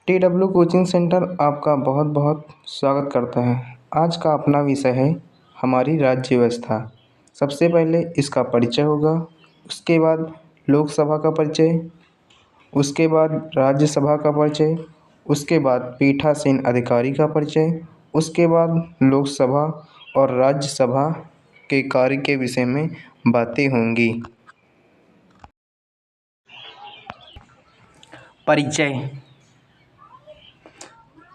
TW coaching centre आपका बहुत बहुत स्वागत करता है। आज का अपना विषय है हमारी राज्य व्यवस्था। सबसे पहले इसका परिचय होगा, उसके बाद लोकसभा का परिचय, उसके बाद राज्यसभा का परिचय, उसके बाद पीठासीन अधिकारी का परिचय, उसके बाद लोकसभा और राज्यसभा के कार्य के विषय में बातें होंगी। परिचय।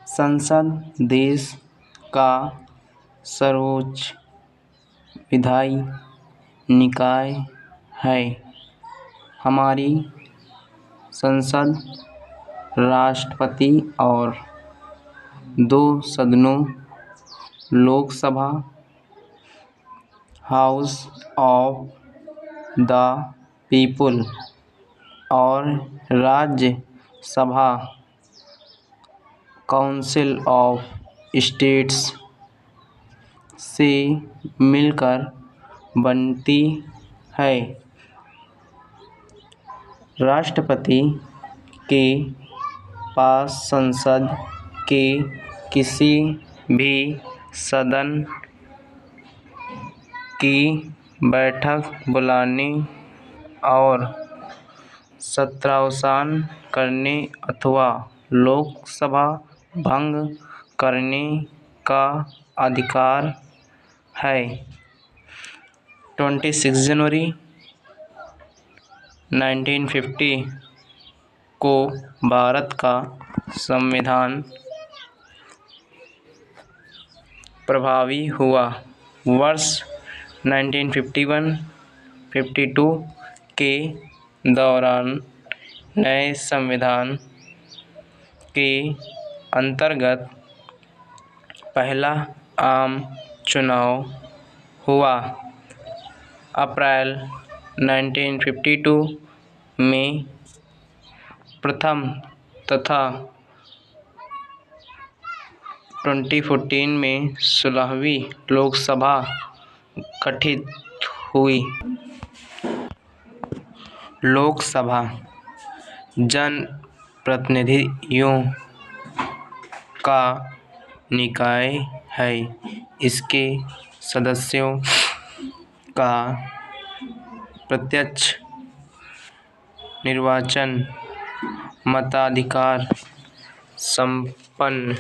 संसद देश का सर्वोच्च विधायी निकाय है। हमारी संसद राष्ट्रपति और दो सदनों Lok Sabha house of the people और राज्यसभा काउंसिल ऑफ स्टेट्स से मिलकर बनती है। राष्ट्रपति के पास संसद के किसी भी सदन की बैठक बुलाने और सत्रावसान करने अथवा लोकसभा भंग करने का अधिकार है। 26 जनवरी 1950 को भारत का संविधान प्रभावी हुआ। वर्ष 1951-52 के दौरान नए संविधान के अंतर्गत पहला आम चुनाव हुआ। अप्रैल 1952 में प्रथम तथा 2014 में 16वीं लोकसभा गठित हुई। लोकसभा जनप्रतिनिधियों का निकाय है। इसके सदस्यों का प्रत्यक्ष निर्वाचन मताधिकार संपन्न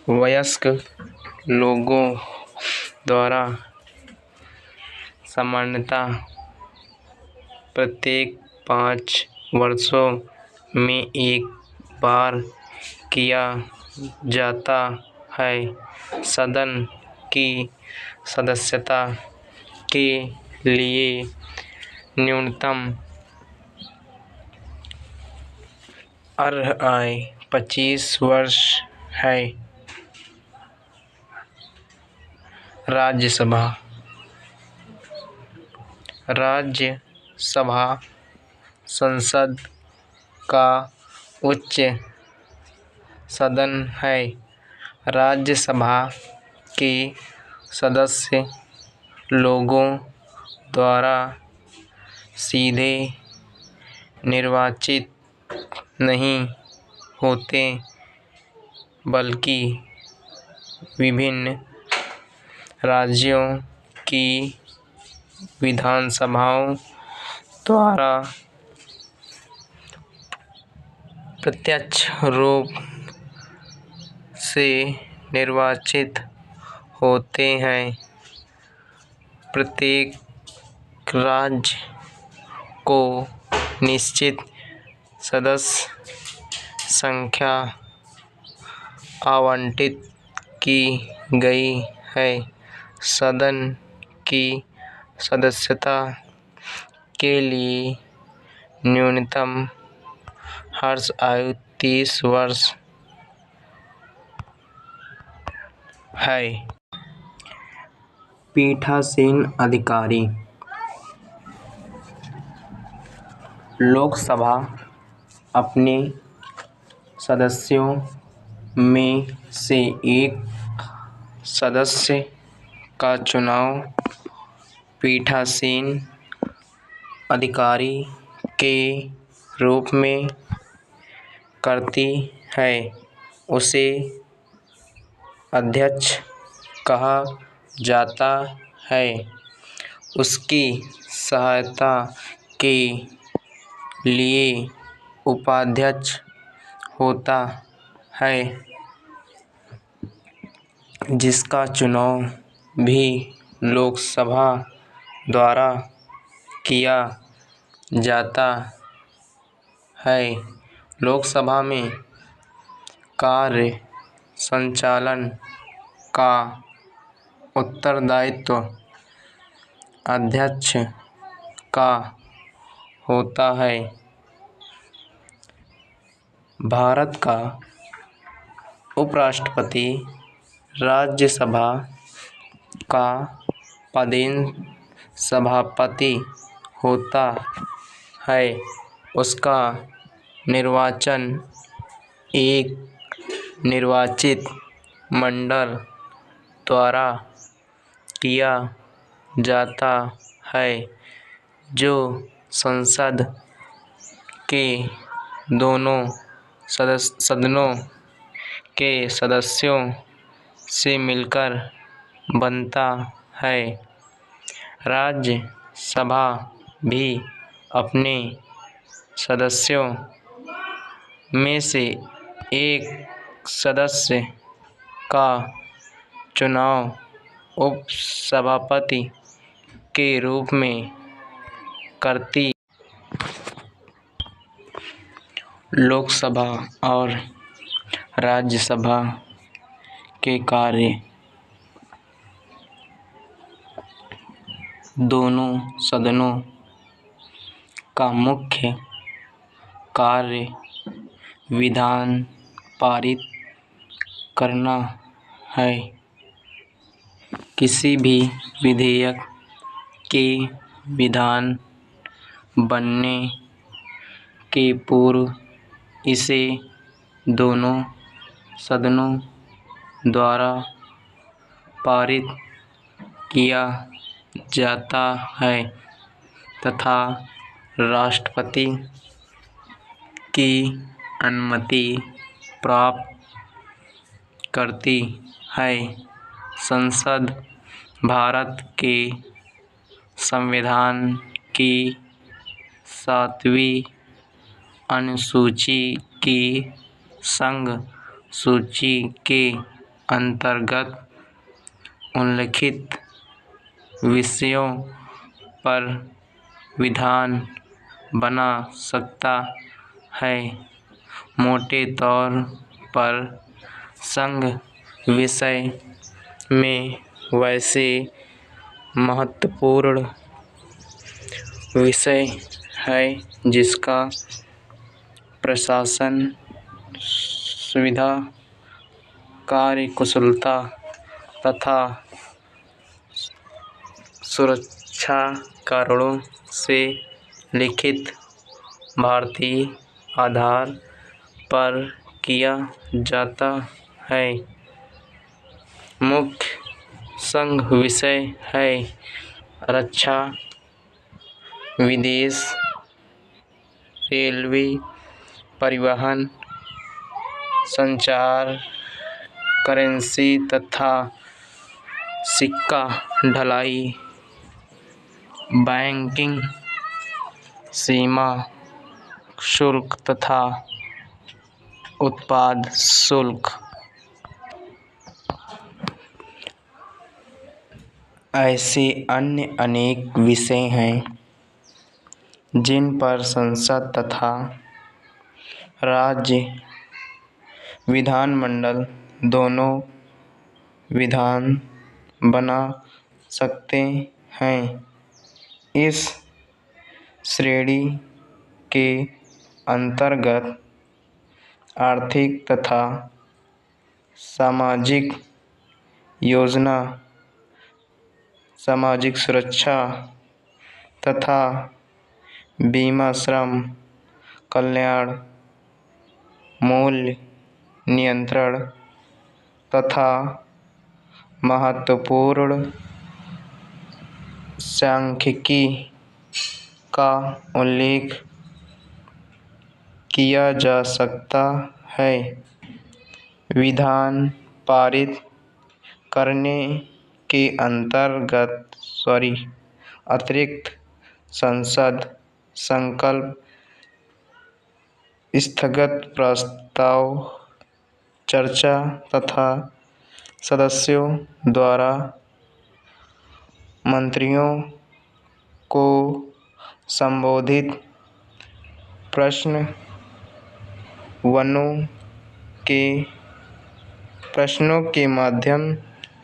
वयस्क लोगों द्वारा सामान्यतः प्रत्येक 5 वर्षों में एक बार किया जाता है। सदन की सदस्यता के लिए न्यूनतम अर्ह आयु 25 वर्ष है। राज्यसभा संसद का उच्च सदन है। राज्यसभा के सदस्य लोगों द्वारा सीधे निर्वाचित नहीं होते, बल्कि विभिन्न राज्यों की विधानसभाओं द्वारा प्रत्यक्ष रूप से निर्वाचित होते हैं। प्रत्येक राज्य को निश्चित सदस्य संख्या आवंटित की गई है। सदन की सदस्यता के लिए न्यूनतम अर्ह आयु 30 वर्ष है। पीठासीन अधिकारी। लोकसभा अपने सदस्यों में से एक सदस्य का चुनाव पीठासीन अधिकारी के रूप में करती है उसे अध्यक्ष कहा जाता है। उसकी सहायता के लिए उपाध्यक्ष होता है, जिसका चुनाव भी लोकसभा द्वारा किया जाता है। लोकसभा में कार्य संचालन का उत्तरदायित्व अध्यक्ष का होता है। भारत का उपराष्ट्रपति राज्यसभा का पदेन सभापति होता है। उसका निर्वाचन एक निर्वाचित मंडल द्वारा किया जाता है, जो संसद के दोनों सदनों के सदस्यों से मिलकर बनता है। राज्यसभा भी अपने सदस्यों में से एक सदस्य का चुनाव उपसभापति के रूप में करती। लोकसभा और राज्यसभा के कार्य दोनों सदनों का मुख्य कार्य विधान पारित करना है। किसी भी विधेयक के विधान बनने के पूर्व इसे दोनों सदनों द्वारा पारित किया जाता है तथा राष्ट्रपति की अनुमति प्राप्त करती है। संसद भारत के संविधान की 7वीं अनुसूची की संघ सूची के अंतर्गत उल्लिखित विषयों पर विधान बना सकता है। मोटे तौर पर संघ विषय में वैसे महत्वपूर्ण विषय है जिसका प्रशासन, सुविधा, कार्यकुशलता तथा सुरक्षा कारणों से लिखित भारतीय आधार पर किया जाता है। मुख्य संघ विषय है रक्षा, विदेश, रेलवे, परिवहन, संचार, करेंसी तथा सिक्का ढलाई, बैंकिंग, सीमा शुल्क तथा उत्पाद शुल्क। ऐसे अन्य अनेक विषय हैं जिन पर संसद तथा राज्य विधानमंडल दोनों विधान बना सकते हैं। इस श्रेणी के अंतर्गत आर्थिक तथा सामाजिक योजना, सामाजिक सुरक्षा तथा बीमा, श्रम कल्याण, मूल्य नियंत्रण तथा महत्वपूर्ण सांख्यिकी का उल्लेख किया जा सकता है। विधान पारित करने के अतिरिक्त संसद संकल्प, स्थगन प्रस्ताव, चर्चा तथा सदस्यों द्वारा मंत्रियों को संबोधित प्रश्नों के माध्यम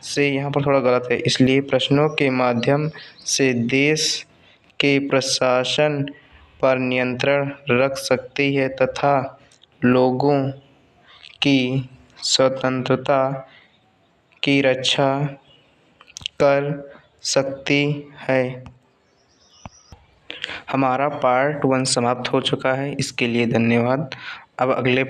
से, यहाँ पर थोड़ा गलत है इसलिए प्रश्नों के माध्यम से देश के प्रशासन पर नियंत्रण रख सकती है तथा लोगों की स्वतंत्रता की रक्षा कर सकती है। हमारा पार्ट 1 समाप्त हो चुका है। इसके लिए धन्यवाद। अब अगले पार्ट